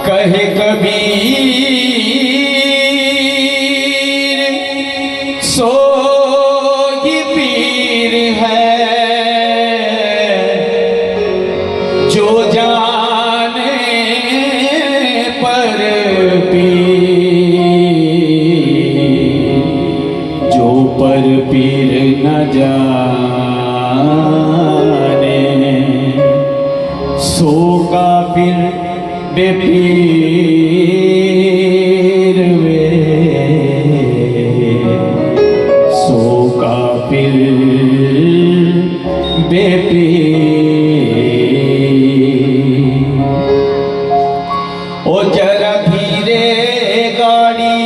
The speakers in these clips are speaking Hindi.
कहे कबीर सोई पीर है जो जाने पर पीर, जो पर पीर न जाने सो काफिर बेपीर वे, सो काफिर बेपीर। ओ जरा धीरे गाड़ी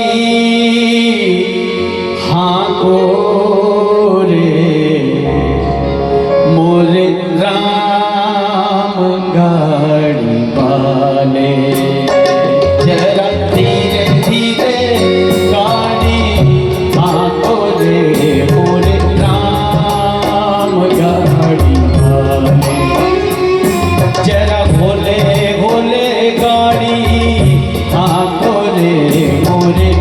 हाँको रे मोरे राम गाड़ी वाले, जरा धीरे धीरे गाड़ी हाँको रे मोरे राम गाड़ी वाले, जरा भोले भोले गाड़ी हाँको रे मोरे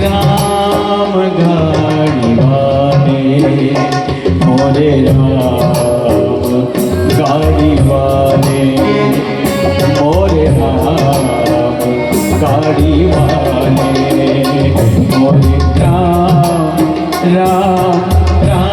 राम गाड़ी वाले, मोरे राम गाड़ी वाले, मोरे राम गाड़ी वाले, मोरे राम राम राम।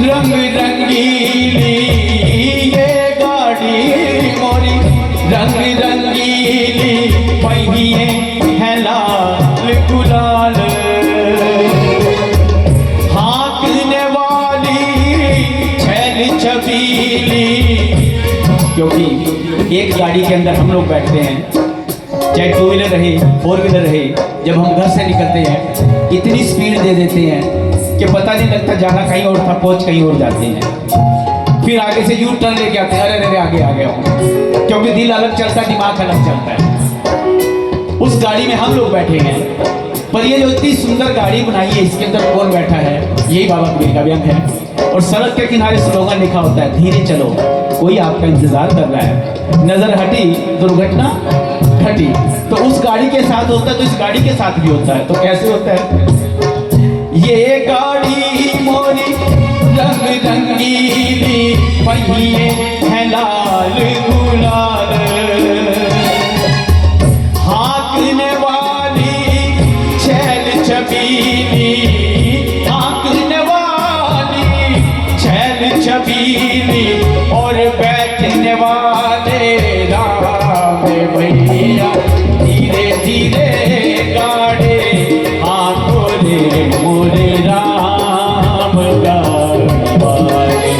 रंग रंगीली ये गाड़ी मोरी रंग रंगीली, पहिए है लाल गुलाल, हाँकने वाली छैल छबीली। क्योंकि एक गाड़ी के अंदर हम लोग बैठते हैं, चाहे टू व्हीलर रहे फोर व्हीलर रहे, जब हम घर से निकलते हैं इतनी स्पीड दे देते हैं कि पता नहीं लगता जाना कहीं और था, पहुंच कहीं और जाते हैं। फिर आगे से यू टर्न लेके आते हैं, अरे अरे आगे आ गया हूँ, क्योंकि दिल अलग चलता है, दिमाग अलग चलता है। उस गाड़ी में हम लोग बैठे हैं, पर ये जो इतनी सुंदर गाड़ी बनाई है इसके अंदर कौन बैठा है, यही बाबा कबीर का व्यंग है। और सड़क के किनारे स्लोगन लिखा होता है, धीरे चलो कोई आपका इंतजार कर रहा है, नजर हटी दुर्घटना घटी। तो उस गाड़ी के साथ होता है तो इस गाड़ी के साथ भी होता है। तो कैसे होता है, ये गाड़ी मोरी रंग रंगीली, पहिए है लाल गुलाल, हाँकने वाली छैल छबीली, हाँकने वाली छैल छबीली, और बैठने वाले राम भैया धीरे धीरे गाड़ी हाँको रे मोरे राम गाड़ी वाले,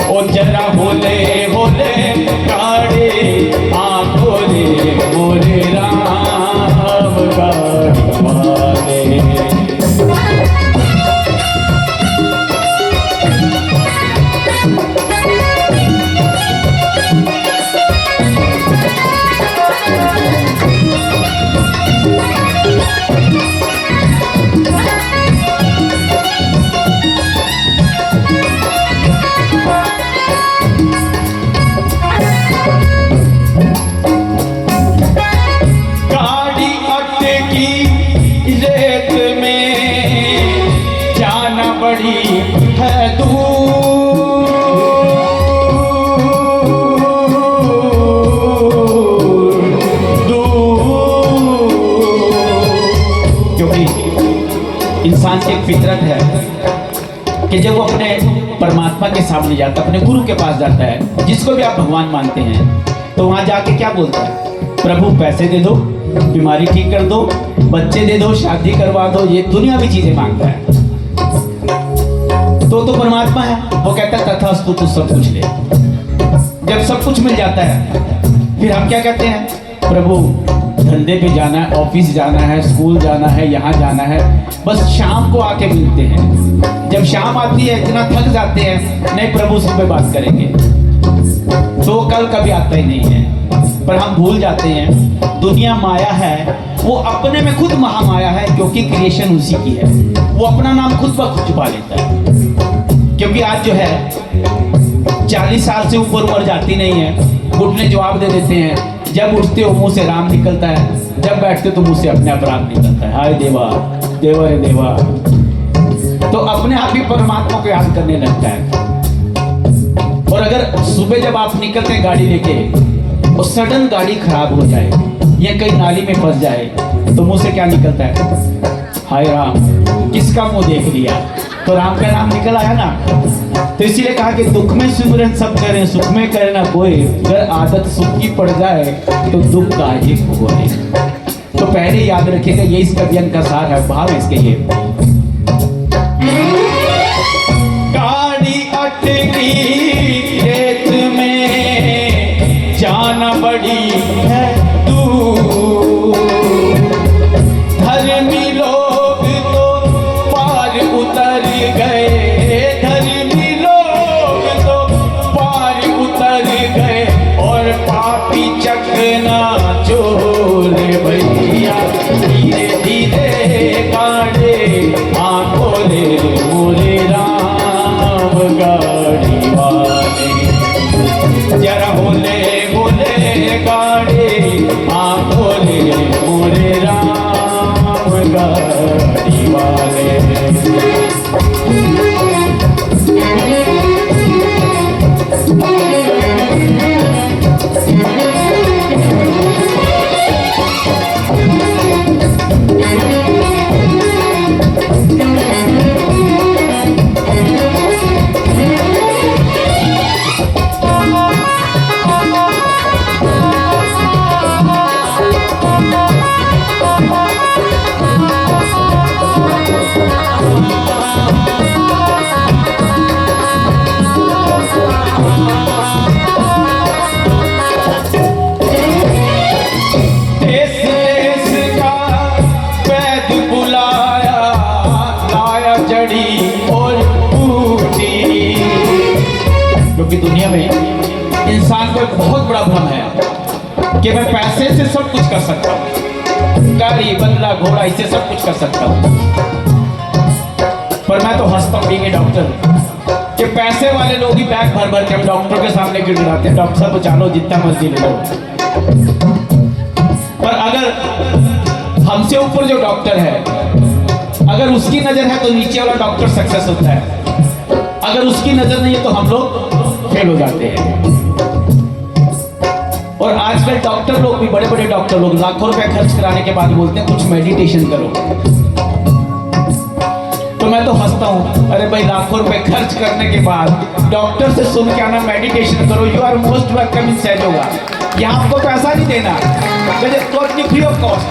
ओ जरा भोले भोले गाड़ी हाँको रे मोरे राम गाड़ी वाले। बड़ी है क्योंकि इंसान की एक फितरत है कि जब वो अपने परमात्मा के सामने जाता है, अपने गुरु के पास जाता है, जिसको भी आप भगवान मानते हैं, तो वहां जाके क्या बोलता है, प्रभु पैसे दे दो, बीमारी ठीक कर दो, बच्चे दे दो, शादी करवा दो, ये दुनियावी चीजें मांगता है। तो परमात्मा है, वो कहता है तथास्तु, तू सब कुछ ले। जब सब कुछ मिल जाता है फिर हम क्या कहते हैं, प्रभु धंधे पे जाना है, ऑफिस जाना है, स्कूल जाना है, यहाँ जाना है, बस शाम को आके मिलते हैं। जब शाम आती है इतना थक जाते हैं, नहीं प्रभु सुबह बात करेंगे, तो कल कभी आता ही नहीं है। पर हम भूल जाते हैं दुनिया माया है, वो अपने में खुद महामाया है, क्योंकि क्रिएशन उसी की है। वो अपना नाम खुद ब खुद छुपा लेता है। क्योंकि आज जो है 40 साल से ऊपर उम्र जाती नहीं है, घुटने जवाब दे देते हैं। जब उठते हो मुंह से राम निकलता है, जब बैठते तो मुंह से अपने अपराध निकलता है। हाय देवा, देवा रे देवा। तो अपने आप ही परमात्मा को याद करने लगता है। और अगर सुबह जब आप निकलते हैं गाड़ी लेके और सडन गाड़ी खराब हो जाए या कहीं नाली में फंस जाए, तो मुंह से क्या निकलता है, हाय राम, किसका मुंह देख लिया, तो राम का नाम निकल आया ना। तो इसीलिए कहा कि दुख में सिमरन सब करें, सुख में करे ना कोई, अगर आदत सुख की पड़ जाए तो दुख का ही भोगे। तो पहले याद रखिएगा, ये इस कवियन का सार है, भाव इसके ये। गाड़ी अटकी खेत में, जाना बड़ी है दूर, धर्मी लोग तो पार उतर गए, धर्मी लोग तो पार उतर गए, और पापी चकना चोर भैया धीरे धीरे काटे आंखों ले मोरे राम गाड़ी वाले, जरा बोले बोले गाड़ी आंखों ले मोरे राम गाड़ी वाले। क्योंकि दुनिया में इंसान को एक बहुत बड़ा भ्रम है कि मैं पैसे से सब कुछ कर सकता हूँ, गाड़ी बंगला घोड़ा इससे सब कुछ कर सकता हूँ। पर मैं तो हंसता हूँ बीइंग डॉक्टर कि पैसे वाले लोग ही बैग भर भर के हम डॉक्टर के सामने गिड़गिड़ाते हैं, डॉक्टर साहब तो चालो जितना मर्जी ले लो। पर अगर हमसे ऊपर जो डॉक्टर है, अगर उसकी नजर है तो नीचे वाला डॉक्टर सक्सेस होता है, अगर उसकी नजर नहीं है तो हम लोग फेल हो जाते हैं। और आजकल डॉक्टर लोग भी, बड़े बड़े डॉक्टर लोग लाखों रुपए खर्च कराने के बाद बोलते हैं कुछ मेडिटेशन करो। तो मैं तो हंसता हूं, अरे भाई लाखों रुपए खर्च करने के बाद डॉक्टर से सुन के आना मेडिटेशन करो, you are most welcome in सहज होगा। यहाँ आपको पैसा नहीं देना, फ्री ऑफ कॉस्ट,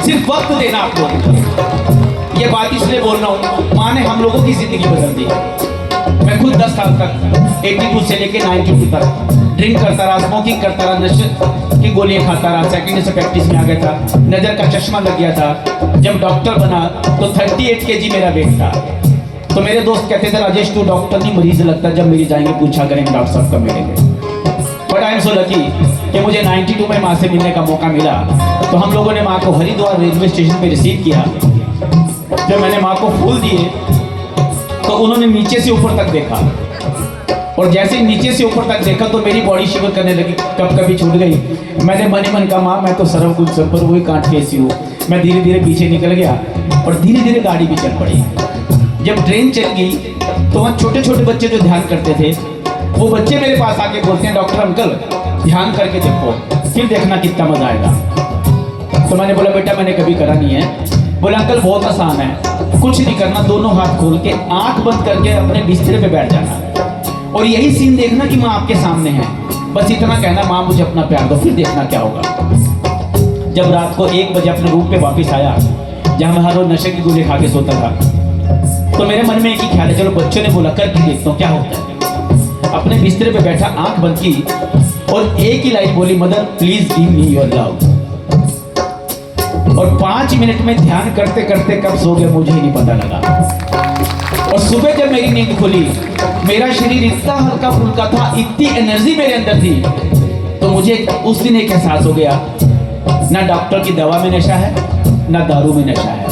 सिर्फ वक्त देना आपको। ये बात इसलिए बोल रहा हूँ, माँ ने हम लोगों की जिंदगी बदल दी। मैं खुद 10 साल तक 82 से लेके 92 तक ड्रिंक करता रहा, स्मोकिंग करता रहा, नशे की गोलियां खाता रहा, सेकेंड से प्रैक्टिस में आ गया था, नजर का चश्मा लग गया था। जब डॉक्टर बना तो 38 kg मेरा वेट था। तो मेरे दोस्त कहते थे राजेश तू डॉक्टर नहीं मरीज लगता, जब मेरी जाएंगे पूछा करेंगे डॉक्टर साहब कब मिलेंगे। But I am so lucky कि मुझे 92 में माँ से मिलने का मौका मिला। तो हम लोगों ने माँ को हरिद्वार रेलवे स्टेशन पे रिसीव किया। जब मैंने माँ को फूल दिए तो उन्होंने नीचे से ऊपर तक देखा, और जैसे ही नीचे से ऊपर तक देखा तो मेरी बॉडी शिवर करने लगी, कब कभी छूट गई। मैंने मन ही मन कहा माँ मैं तो सर्वकुल संपर वही कांट कैसी हूँ। मैं धीरे धीरे पीछे निकल गया और धीरे धीरे गाड़ी भी चल पड़ी। जब ट्रेन चल गई तो वहाँ छोटे छोटे बच्चे जो ध्यान करते थे, वो बच्चे मेरे पास आके बोलते हैं डॉक्टर अंकल ध्यान करके देखो, फिर देखना कितना मजा आएगा। तो मैंने बोला बेटा मैंने कभी करा नहीं है। बोला अंकल बहुत आसान है, कुछ नहीं करना, दोनों हाथ खोल के आंख बंद करके अपने बिस्तर पे बैठ जाना और यही सीन देखना कि माँ आपके सामने है। बस इतना कहना माँ मुझे अपना प्यार दो, फिर देखना क्या होगा। जब रात को 1 बजे अपने रूम पे वापस आया, जहाँ मैं हर रोज नशे की गोली खा के सोता था, तो मेरे मन में एक ही ख्याल है, चलो बच्चों ने बोला करके देखता हूँ क्या होता है। अपने बिस्तर पे बैठा, आंख बंद की और एक ही लाइन बोली, mother please give me your love. और 5 मिनट में ध्यान करते करते कब सो गया मुझे ही नहीं पता लगा। और सुबह जब मेरी नींद खुली, मेरा शरीर इतना हल्का फुल्का था, इतनी एनर्जी मेरे अंदर थी, तो मुझे उस दिन एक एहसास हो गया, ना डॉक्टर की दवा में नशा है, ना दारू में नशा है।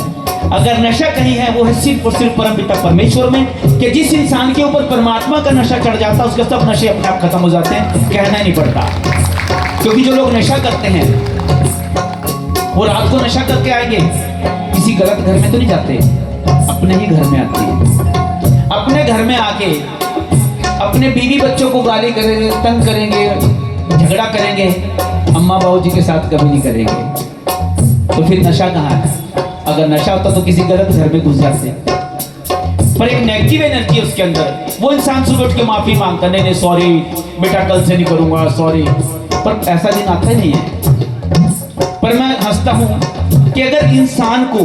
अगर नशा कहीं है वो है सिर्फ और सिर्फ परमपिता परमेश्वर में, कि जिस इंसान के ऊपर परमात्मा का नशा चढ़ जाता है उसके सब नशे अपने आप खत्म हो जाते हैं, कहना ही नहीं पड़ता। क्योंकि जो लोग नशा करते हैं वो रात को नशा करके आएंगे, किसी गलत घर में तो नहीं जाते, अपने ही घर में आते हैं। अपने घर में आके अपने बीवी बच्चों को गाली करेंगे, तंग करेंगे, झगड़ा करेंगे, अम्मा बाबू जी के साथ कभी नहीं करेंगे। तो फिर नशा कहाँ है? अगर नशा होता तो किसी गलत घर में घुस जाते। पर एक नेगेटिव एनर्जी उसके अंदर, वो इंसान सुबह उठ के माफी मांगता, नहीं सॉरी बेटा कल से नहीं करूंगा, सॉरी। पर ऐसा दिन आता ही नहीं है। पर मैं हंसता हूं कि अगर इंसान को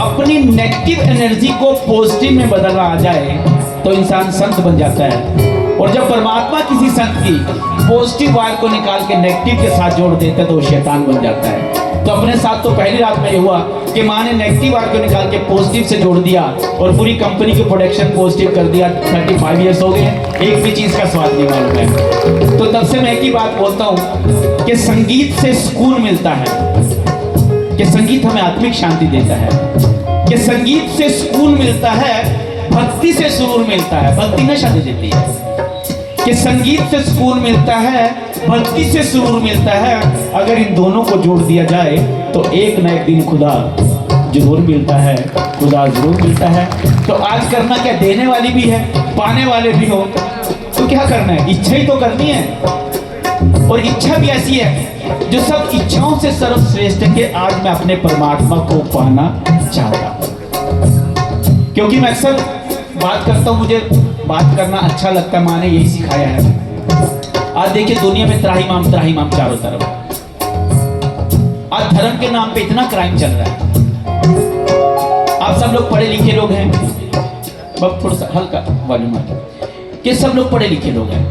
अपनी नेगेटिव एनर्जी को पॉजिटिव में बदलना आ जाए तो इंसान संत बन जाता है। और जब परमात्मा किसी संत की पॉजिटिव वायर को निकाल के नेगेटिव के साथ जोड़ देता है तो वो शैतान बन जाता है। तो अपने साथ तो पहली रात में ये हुआ कि माँ ने नेगेटिव वायर को निकाल के पॉजिटिव से जोड़ दिया और पूरी कंपनी की प्रोडक्शन पॉजिटिव कर दिया। 35 इयर्स हो गए, एक भी चीज का स्वाद नहीं मालूम है। तो तब से मैं एक ही बात बोलता हूँ कि संगीत से सुकून मिलता है, कि संगीत हमें आत्मिक शांति देता है, कि संगीत से सुकून मिलता है, भक्ति से सुरूर मिलता है, भक्ति नशा दे देती है। कि संगीत से सुकून मिलता है, भक्ति से सुरूर मिलता है। अगर इन दोनों को जोड़ दिया जाए तो एक न एक दिन खुदा जरूर मिलता है, खुदा जरूर मिलता है। तो आज करना क्या, देने वाली भी है, पाने वाले भी हो, तो क्या करना है, इच्छा ही तो करनी है। और इच्छा भी ऐसी है जो सब इच्छाओं से सर्वश्रेष्ठ है कि आज मैं अपने परमात्मा को पाना चाहता हूं। क्योंकि मैं अक्सर बात करता हूं, मुझे बात करना अच्छा लगता है, माँ ने यही सिखाया है। आज देखिए दुनिया में त्राहिमाम चारों तरफ। आज धर्म के नाम पे इतना क्राइम चल रहा है। आप सब लोग पढ़े लिखे लोग हैं, बस थोड़ा सा हल्का वॉल्यूम कि सब लोग पढ़े लिखे लोग हैं।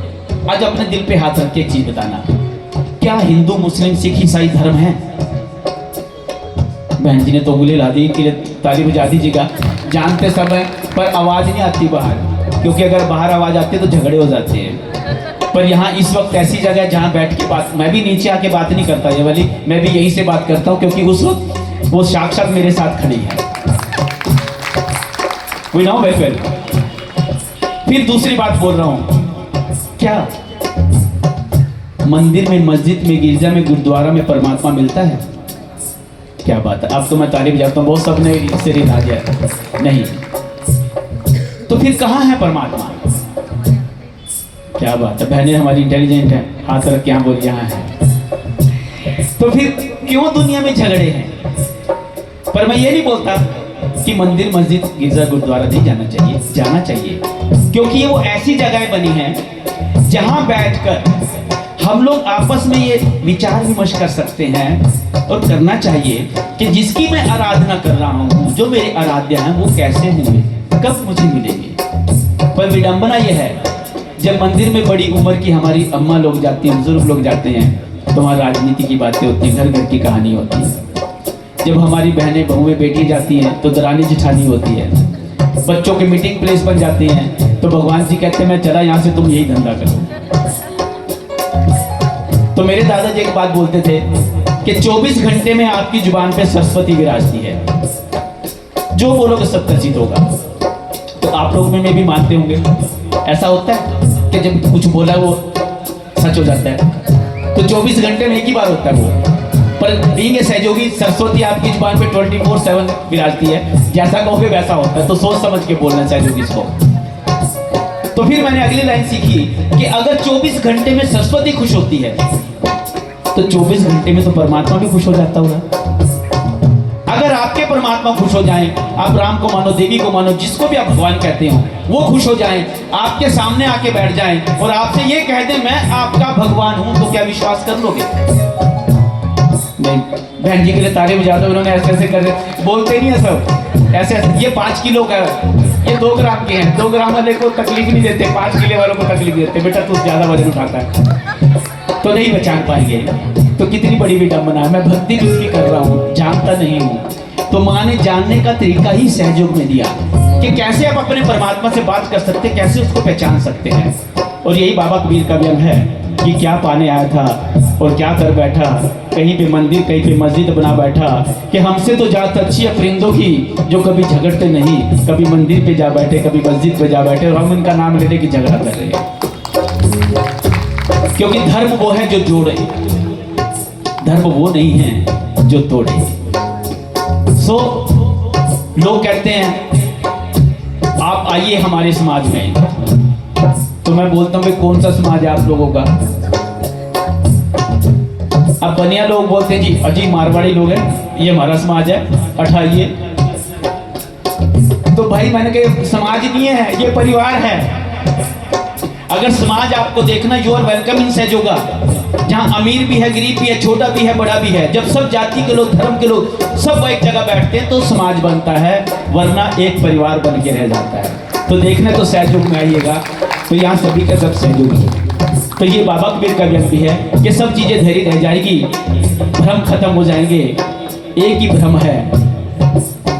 आज अपने दिल पे हाथ रख के एक चीज बताना, क्या हिंदू मुस्लिम सिख ईसाई धर्म है? बहन जी ने तो उंगली ला दी कि ताली बजा दीजिएगा। जानते सब है पर आवाज नहीं आती बाहर, क्योंकि अगर बाहर आवाज आती है तो झगड़े हो जाते हैं। पर यहाँ इस वक्त ऐसी जगह है जहाँ बैठ के बात, मैं भी नीचे आके बात नहीं करता ये वाली, मैं भी यहीं से बात करता हूँ, क्योंकि उस वक्त वो साक्षात मेरे साथ खड़ी है। We know very well. फिर दूसरी बात बोल रहा हूँ, क्या मंदिर में, मस्जिद में, गिरजा में, गुरुद्वारा में परमात्मा मिलता है? क्या बात है, अब तो मैं तारीफ जाता हूँ, बहुत सबने इससे रिझा दिया नहीं। तो फिर कहाँ है परमात्मा? क्या बात है, बहनें हमारी इंटेलिजेंट है, हाथ रख के यहाँ बोल, यहाँ है। तो फिर क्यों दुनिया में झगड़े हैं? पर मैं ये नहीं बोलता कि मंदिर, मस्जिद, गिरजा, गुरुद्वारा नहीं जाना चाहिए, जाना चाहिए, क्योंकि ये वो ऐसी जगह बनी है जहां बैठकर हम लोग आपस में ये विचार विमर्श कर सकते हैं और करना चाहिए कि जिसकी मैं आराधना कर रहा हूँ, जो मेरे आराध्य हैं, वो कैसे होंगे, कब मुझे मिलेंगे। पर विडंबना यह है, जब मंदिर में बड़ी उम्र की हमारी अम्मा लोग जाती हैं, बुजुर्ग लोग जाते हैं, तो वहाँ राजनीति की बातें होती हैं, घर घर की कहानी होती है। जब हमारी बहनें बहुएं बेटी जाती हैं तो दरानी जिठानी होती है। बच्चों के मीटिंग प्लेस बन जाते हैं तो भगवान जी कहते हैं मैं चला यहाँ से, तुम यही धंधा करो। तो मेरे दादाजी एक बात बोलते थे कि 24 घंटे में आपकी जुबान पे सरस्वती विराजती है, जो बोलोगे सब प्रसिद्ध होगा। तो आप लोग में भी मानते होंगे, ऐसा होता है कि जब कुछ बोला वो सच हो जाता है। तो 24 घंटे में एक ही बार होता है वो। पर बीइंग ए सहयोगी, सरस्वती आपकी जुबान पे 24/7 विराजती है, जैसा कहोगे वैसा होता है। तो सोच समझ के बोलना चाहिए इसको। तो फिर मैंने अगली लाइन सीखी कि अगर 24 घंटे में सरस्वती खुश होती है तो 24 घंटे में तो परमात्मा भी खुश हो जाता होगा। अगर आपके परमात्मा खुश हो जाएं, आप राम को मानो, देवी को मानो, जिसको भी आप भगवान कहते हो, वो खुश हो जाएं, आपके सामने आके बैठ जाएं और आपसे ये कह दें मैं आपका भगवान हूं, तो क्या विश्वास कर लोगे? बहन जी के लिए तारे बजा दो, उन्होंने ऐसे ऐसे कर बोलते नहीं है सब ऐसे ऐसे। ये 5 किलो का है, ये 2 ग्राम के हैं। 2 ग्राम वाले को तकलीफ नहीं देते, 5 किलो वालों को तकलीफ देते, बेटा तू ज्यादा वजन उठाता है तो नहीं पहचान पाएंगे। तो कितनी बड़ी विडंबना है, मैं भक्ति भी उसकी कर रहा हूँ, जानता नहीं हूँ। तो माँ ने जानने का तरीका ही सहयोग में दिया कि कैसे आप अपने परमात्मा से बात कर सकते, कैसे उसको पहचान सकते हैं। और यही बाबा कबीर का व्यंग है कि क्या पाने आया था और क्या कर बैठा, कहीं पे मंदिर कहीं पे मस्जिद बना बैठा, कि हमसे तो जात अच्छी है परिंदों की जो कभी झगड़ते नहीं, कभी मंदिर पे जा बैठे कभी मस्जिद पे जा बैठे, और हम उनका नाम लेने की झगड़ा कर रहे हैं। क्योंकि धर्म वो है जो जोड़े, धर्म वो नहीं है जो तोड़े। सो लोग कहते हैं आप आइए हमारे समाज में, तो मैं बोलता हूँ भाई कौन सा समाज है आप लोगों का? अब बनिया लोग बोलते हैं जी अजी मारवाड़ी लोग हैं, ये हमारा समाज है, अठाइए। तो भाई मैंने कहा समाज नहीं है, ये परिवार है। अगर समाज आपको देखना, यू आर वेलकम इन सहयोगा, जहां अमीर भी है गरीब भी है छोटा भी है बड़ा भी है, जब सब जाति के लोग धर्म के लोग सब एक जगह बैठते हैं तो समाज बनता है, वरना एक परिवार बन के रह जाता है। तो देखने तो सहयोग में आइएगा, तो यहाँ सभी का सब सहयोग है। तो ये बाबा कबीर का व्यंग भी है कि सब चीजें धैर्य रह जाएगी, भ्रम खत्म हो जाएंगे। एक ही भ्रम है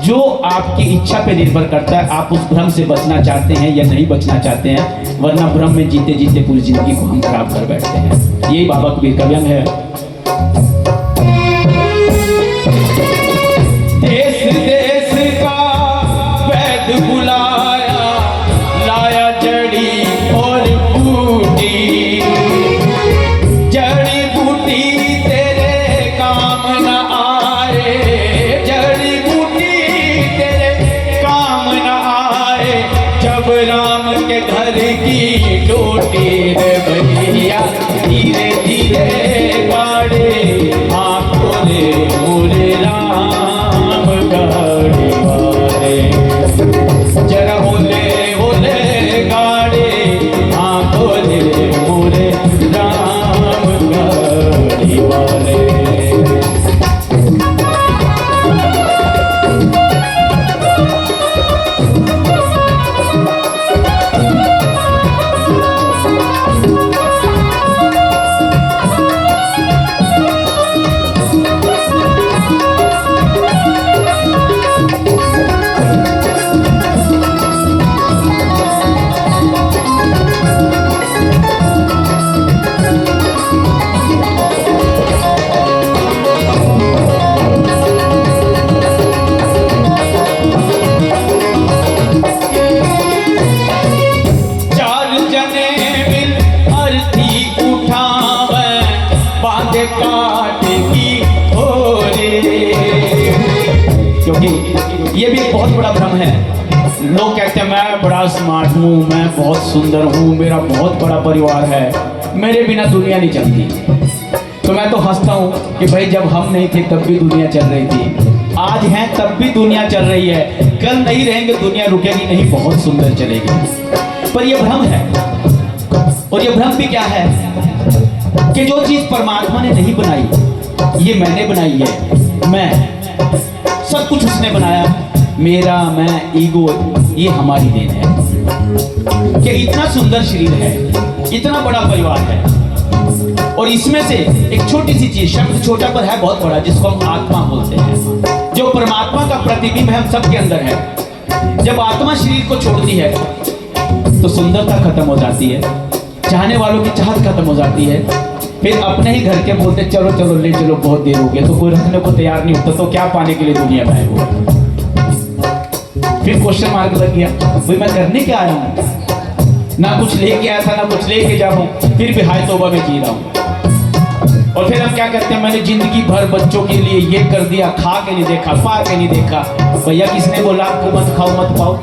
जो आपकी इच्छा पे निर्भर करता है, आप उस भ्रम से बचना चाहते हैं या नहीं बचना चाहते हैं, वरना भ्रम में जीते जीते पूरी जिंदगी को हम खराब कर बैठते हैं। यही बाबा कबीर का व्यंग है। देश देश का वैद्य बुलाया, लाया जड़ी और बूटी, जड़ी बूटी तेरे काम न आए, जड़ी बूटी तेरे काम न आए, जब राम के घर की डोटी रे भैया धीरे धीरे गाड़े, आंखों ने मोरे राम गाड़ी वाले, जरा होले होले गाड़े, आंखों ने मोरे राम गाड़ी वाले। क्योंकि ये भी एक बहुत बड़ा भ्रम है। लोग कहते हैं मैं बड़ा स्मार्ट हूँ, मैं बहुत सुंदर हूँ, मेरा बहुत बड़ा परिवार है, मेरे बिना दुनिया नहीं चलती। तो मैं तो हंसता हूँ कि भाई जब हम नहीं थे तब भी दुनिया चल रही थी, आज हैं तब भी दुनिया चल रही है, कल नहीं रहेंगे दुनिया रुकेगी नहीं, बहुत सुंदर चलेगी। पर यह भ्रम है। और यह भ्रम भी क्या है कि जो चीज परमात्मा ने नहीं बनाई ये मैंने बनाई है, मैं सब कुछ उसने बनाया, मेरा मैं ईगो ये हमारी देन है कि इतना सुंदर शरीर है, इतना बड़ा परिवार है, और इसमें से एक छोटी सी चीज, शब्द छोटा पर है बहुत बड़ा, जिसको हम आत्मा बोलते हैं, जो परमात्मा का प्रतिबिंब है हम सबके अंदर है। जब आत्मा शरीर को छोड़ती है तो सुंदरता खत्म हो जाती है, चाहने वालों की चाहत खत्म हो जाती है, फिर अपने ही घर के बोलते चलो चलो ले चलो बहुत देर हो गया, तो कोई रखने को तैयार नहीं होता, तो क्या पाने के लिए दुनिया में आए हो। फिर क्वेश्चन मार्क लग गया, भाई मैं करने क्या आया हूँ, ना कुछ लेके आया था ना कुछ लेके जा रहा हूँ, फिर भी हाय तौबा में जी रहा हूँ। और फिर हम क्या करते हैं, मैंने जिंदगी भर बच्चों के लिए ये कर दिया, खा के नहीं देखा, पा के नहीं देखा। भैया किसने बोला आपको मत खाओ मत पाओ?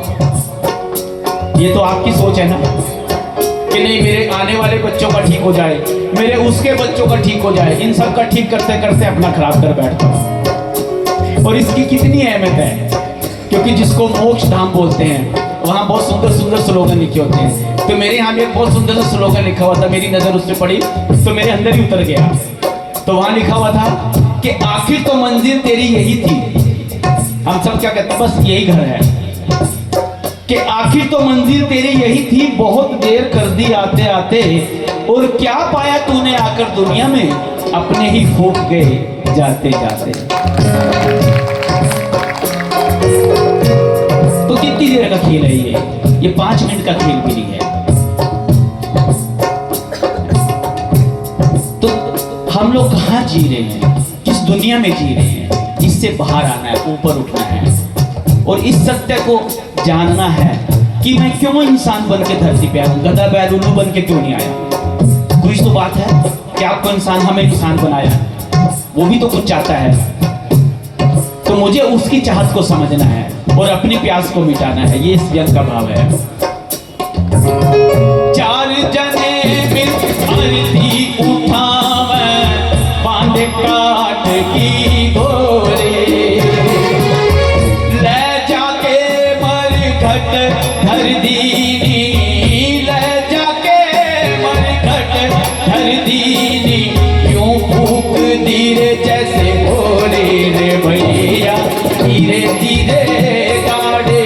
ये तो आपकी सोच है ना कि नहीं मेरे आने वाले बच्चों का ठीक हो जाए, मेरे उसके बच्चों का ठीक हो जाए, इन सब का ठीक करते करते अपना खराब कर बैठता हूँ। और इसकी कितनी अहमियत है, क्योंकि जिसको मोक्ष धाम बोलते हैं वहाँ बहुत सुंदर सुंदर स्लोगन लिखे होते हैं। तो मेरे यहाँ भी एक बहुत सुंदर सा स्लोगन लिखा हुआ था, मेरी नजर उस पर पड़ी तो मेरे अंदर ही उतर गया। तो वहाँ लिखा हुआ था कि आखिर तो मंजिल तेरी यही थी। हम सब क्या कहते हैं, बस यही घर है। कि आखिर तो मंजिल तेरी यही थी, बहुत देर कर दी आते आते, और क्या पाया तूने आकर दुनिया में, अपने ही फूक गए जाते जाते। तो कितनी देर का खेल है ये 5 मिनट का खेल भी नहीं है। तो हम लोग कहाँ जी रहे हैं, किस दुनिया में जी रहे हैं, इससे बाहर आना है, ऊपर उठना है और इस सत्य को जानना है कि मैं क्यों इंसान बन के धरती पे आया हूं, गधा बैल उल्लू बन के क्यों नहीं आया। कुछ तो बात है कि आपको इंसान, हमें इंसान बनाया, वो भी तो कुछ चाहता है। तो मुझे उसकी चाहत को समझना है और अपनी प्यास को मिटाना है, ये इस व्यंग का भाव है। चार जने मिल आरती उठावे, बांध काट की गोरे, ले जाके मरघट धर दीनी, ले जाके मरघट धर दीनी, यूं फूक धीरे जैसे भोले रे भैया, धीरे धीरे गाड़े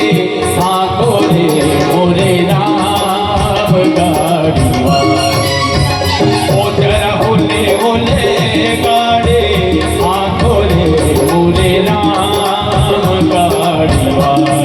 आंखों रे मोरे राम गाड़ी वाले, ओ जरा होले होले गाड़े आंखों रे मोरे राम गाड़ी वाले।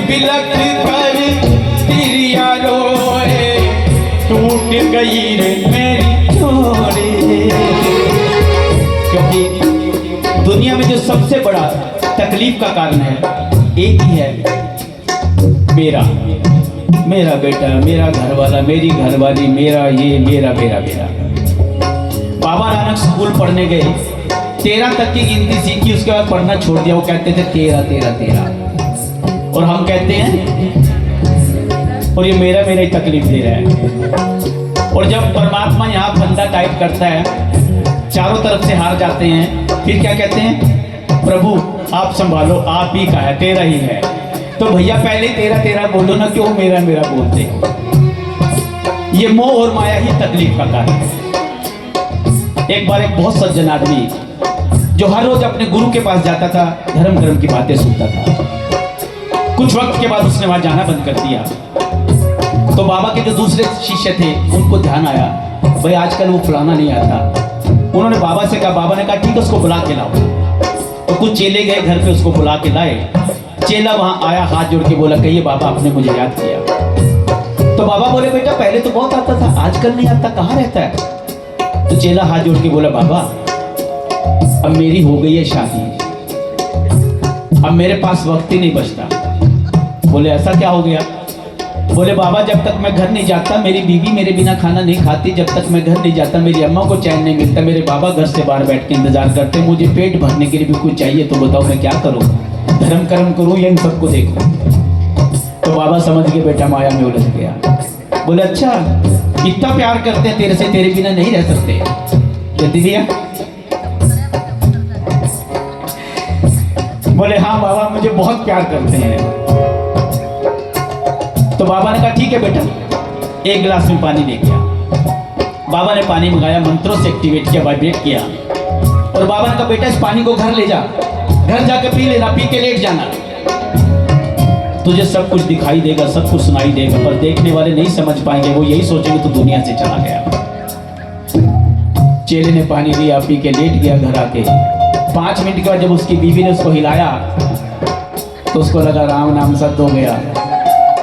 बिलक कर तिरिया रोए, टूट गई रे मेरी चोरी। क्योंकि दुनिया में जो सबसे बड़ा तकलीफ का कारण है एक ही है, मेरा बेटा, मेरा घर वाला, मेरी घरवाली, मेरा ये, मेरा मेरा मेरा। बाबा नानक स्कूल पढ़ने गए, 13 तक की गिनती सीखी, उसके बाद पढ़ना छोड़ दिया। वो कहते थे 13 13 13, और हम कहते हैं, और ये मेरा मेरा ही तकलीफ दे रहा है। और जब परमात्मा यहाँ फंदा टाइट करता है, चारों तरफ से हार जाते हैं, फिर क्या कहते हैं, प्रभु आप संभालो, आप ही का है, तेरा ही है। तो भैया पहले 13 13 बोलो ना, क्यों मेरा मेरा बोलते हो। ये मोह और माया ही तकलीफ का कारण है। एक बार एक बहुत सज्जन आदमी जो हर रोज अपने गुरु के पास जाता था, धर्म धर्म की बातें सुनता था, कुछ वक्त के बाद उसने वहां जाना बंद कर दिया। तो बाबा के जो दूसरे शिष्य थे उनको ध्यान आया, भाई आजकल वो फलाना नहीं आता। उन्होंने बाबा से कहा, बाबा ने कहा ठीक है उसको बुला के लाओ। तो कुछ चेले गए घर पे, उसको बुला के लाए। चेला वहां आया, हाथ जोड़ के बोला, कहिए बाबा आपने मुझे याद किया। तो बाबा बोले, बेटा पहले तो बहुत आता था, आजकल नहीं आता, कहाँ रहता है। तो चेला हाथ जोड़ के बोला, बाबा अब मेरी हो गई है शादी, अब मेरे पास वक्त ही नहीं बचता। बोले ऐसा क्या हो गया। बोले बाबा जब तक मैं घर नहीं जाता, मेरी बीवी मेरे बिना खाना नहीं खाती, जब तक मैं घर नहीं जाता मेरी अम्मा को चैन नहीं मिलता, मेरे बाबा घर से बाहर बैठ के इंतजार करते, मुझे पेट भरने के लिए भी कुछ चाहिए, तो बताओ मैं क्या करूं, धर्म कर्म करूं या इन सबको देखूं। तो बाबा समझ के बेटा माया में उलझ गया। बोले अच्छा इतना प्यार करते हैं तेरे से, तेरे बिना नहीं रह सकते। जल्दी दिया। बोले हाँ बाबा मुझे बहुत प्यार करते हैं। तो बाबा ने कहा ठीक है बेटा, एक गिलास में पानी लेके आ। बाबा ने पानी मंगाया, मंत्रों से एक्टिवेट किया, वाइब्रेट किया, और बाबा ने कहा बेटा इस पानी को घर ले जा, घर जाके पी लेना, पी के लेट जाना, तुझे सब कुछ दिखाई देगा, सब कुछ सुनाई देगा, पर देखने वाले नहीं समझ पाएंगे, वो यही सोचेंगे तो दुनिया से चला गया। चेले ने पानी लिया, पी के लेट गया घर आके। 5 मिनट के बाद जब उसकी बीवी ने उसको हिलाया तो उसको लगा राम नाम सत्य हो गया।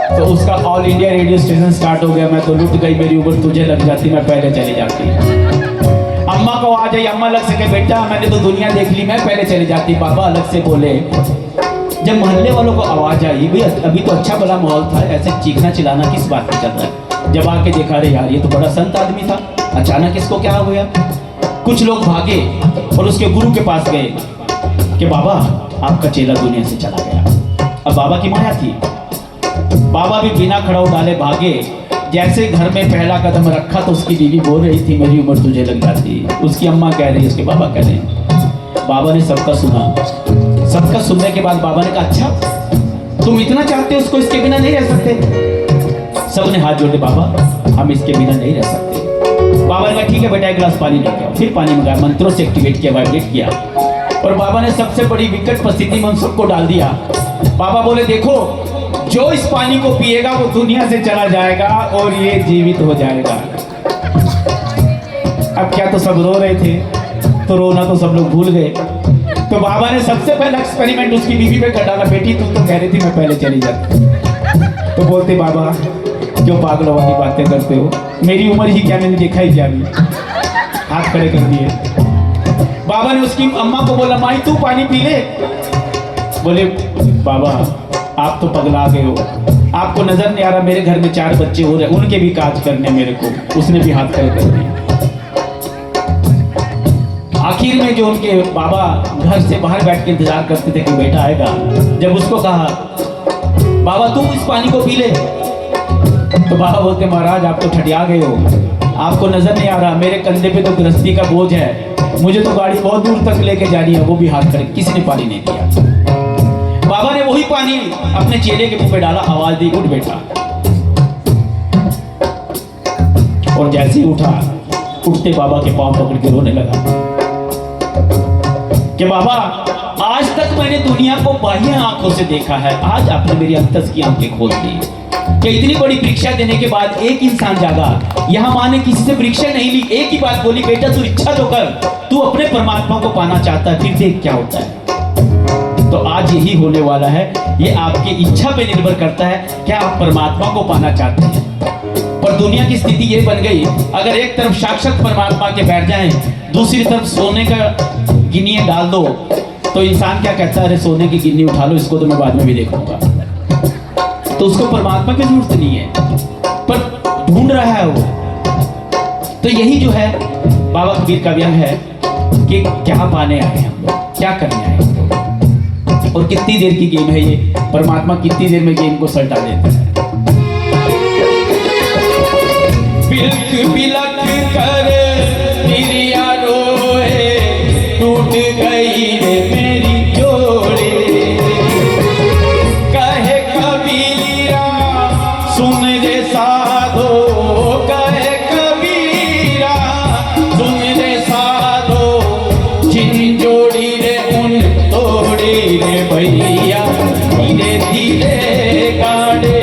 तो उसका all India radio station start हो गया। मैं तो लुट गई, मेरी उम्र तुझे लग जाती, मैं पहले चली जाती। अम्मा को आ जाए, अम्मा अलग से कहे बेटा मैंने तो दुनिया देख ली, मैं पहले चली जाती। बाबा अलग से बोले जब मोहल्ले वालों को आवाज आई, भाई अभी तो अच्छा भला माहौल था, ऐसे चीखना चिल्लाना किस बात पे चल रहा है। जब आके देखा, रे यार ये तो बड़ा संत आदमी था, अचानक इसको क्या हो गया। कुछ लोग भागे और उसके गुरु के पास गए कि बाबा आपका चेला दुनिया से चला गया। अब बाबा की माया थी, बाबा भी बिना खड़ा डाले भागे। जैसे घर में पहला कदम रखा तो उसकी बीवी बोल रही थी मेरी उम्र तुझे लग जाती। उसकी अम्मा कह रही, उसके बाबा कह रहे हैं। बाबा ने सबका सुना, सबका सुनने के बाद बाबा ने कहा अच्छा तुम इतना चाहते हो उसको, इसके बिना नहीं रह सकते। सबने हाथ जोड़े, बाबा हम इसके बिना नहीं रह सकते। बाबा ने कहा ठीक है बेटा एक गिलास पानी लेके आओ। फिर पानी मंगाया, मंत्रों से एक्टिवेट किया, वाइब्रेट किया और बाबा ने सबसे बड़ी विकट परिस्थिति में उन सबको डाल दिया। बाबा बोले देखो जो इस पानी को पिएगा वो दुनिया से चला जाएगा और ये जीवित हो जाएगा। अब क्या तो सब रो रहे थे, तो रोना तो सब लोग भूल गए। तो बाबा ने सबसे पहला एक्सपेरिमेंट उसकी बीवी पे कर डाला, बेटी तुम तो कह रही थी मैं पहले चली जाती। तो बोलते बाबा क्यों पागलों वाली बातें करते हो, मेरी उम्र ही क्या, मैंने देखा ही क्या। अभी हाथ खड़े कर दिए। बाबा ने उसकी अम्मा को बोला माई तू पानी पी ले। बोले बाबा आप तो पगला गए हो, आपको नजर नहीं आ रहा मेरे घर में 4 बच्चे हो रहे, उनके भी काज करने मेरे को। उसने भी हाथ खड़े कर दिए। आखिर में जो उनके बाबा घर से बाहर बैठ के इंतजार करते थे कि बेटा आएगा, जब उसको कहा बाबा तू इस पानी को पी ले, तो बाबा बोलते महाराज आप तो ठटिया गए हो, आपको नजर नहीं आ रहा मेरे कंधे पे तो गृहस्थी का बोझ है, मुझे तो गाड़ी बहुत दूर तक लेके जानी है। वो भी हाथ खड़े, किसी ने पानी नहीं दिया। बाबा ने वही पानी अपने चेले के मुंह पे डाला, आवाज दी उठ बेटा। और जैसे ही उठा, उठते बाबा के पांव पकड़ के रोने लगा कि बाबा आज तक मैंने दुनिया को बाह्य आंखों से देखा है, आज आपने मेरी अंतस की आंखें खोल दी कि इतनी बड़ी परीक्षा देने के बाद एक इंसान जागा। यहाँ माँ ने किसी से परीक्षा नहीं ली, एक ही बात बोली बेटा तू इच्छा तो कर, तू अपने परमात्मा को पाना चाहता है, फिर देख क्या होता है। तो आज यही होने वाला है, ये आपकी इच्छा पे निर्भर करता है क्या आप परमात्मा को पाना चाहते हैं। पर दुनिया की स्थिति ये बन गई, अगर एक तरफ साक्षात परमात्मा के बैठ जाएं, दूसरी तरफ सोने का गिन्नी डाल दो, तो इंसान क्या कहता है अरे सोने की गिन्नी उठा लो, इसको तो मैं बाद में भी देखूंगा। तो उसको परमात्मा की जरूरत नहीं है, पर ढूंढ रहा है वो। तो यही जो है बाबा कबीर का व्यंग है कि क्या पाने आए हम लोग, क्या करने आए हम लोग, और कितनी देर की गेम है ये, परमात्मा कितनी देर में गेम को सल्टा देता है। बिलख बिलख कर निरिया रोए, टूट गई रे मेरी जोड़ी, कहे कबीरा सुन रे साधो, कहे कबीरा सुन रे साधो, जिन जोड़ी रे उन तोड़ी रे भैया, धीरे धीरे गाड़े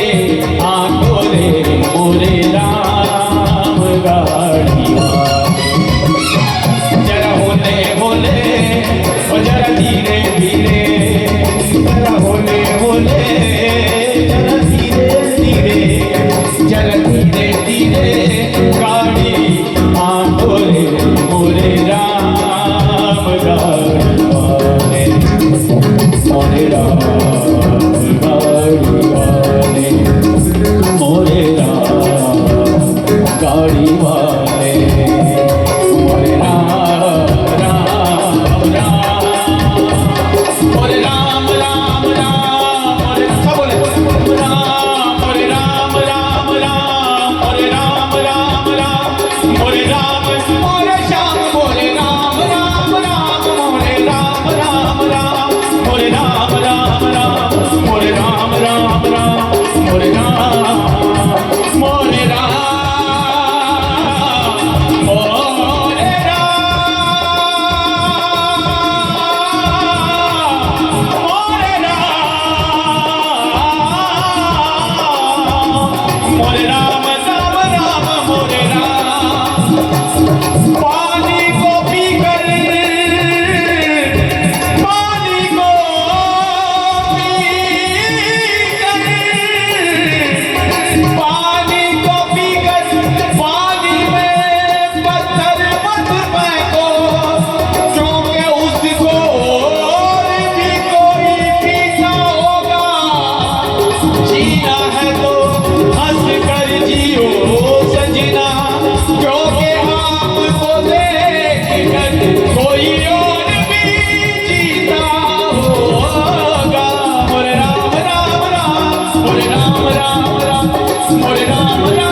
आंखों रे मोरे राम गाड़ी वाले, जरा होले होले और जरा धीरे धीरे, जरा होले होले जरा धीरे धीरे, जरा धीरे धीरे गाड़ी आंखों रे मोरे राम गाड़ी वाले, मोरे राम गाड़ी वाले, मोरे राम गाड़ी वाले, मोरे राम राम राम, मोरे राम राम राम, मोरे सब बोले राम, मोरे राम राम राम, मोरे राम राम राम, मोरे राम मोरे श्याम, मोरे राम राम राम, मोरे राम राम राम, मोरे राम राम राम, मोरे राम राम राम, मोरे राम मोरे राम मोरे राम मोरे राम, मोरे राम राम राम मोरे राम। बोले राम राम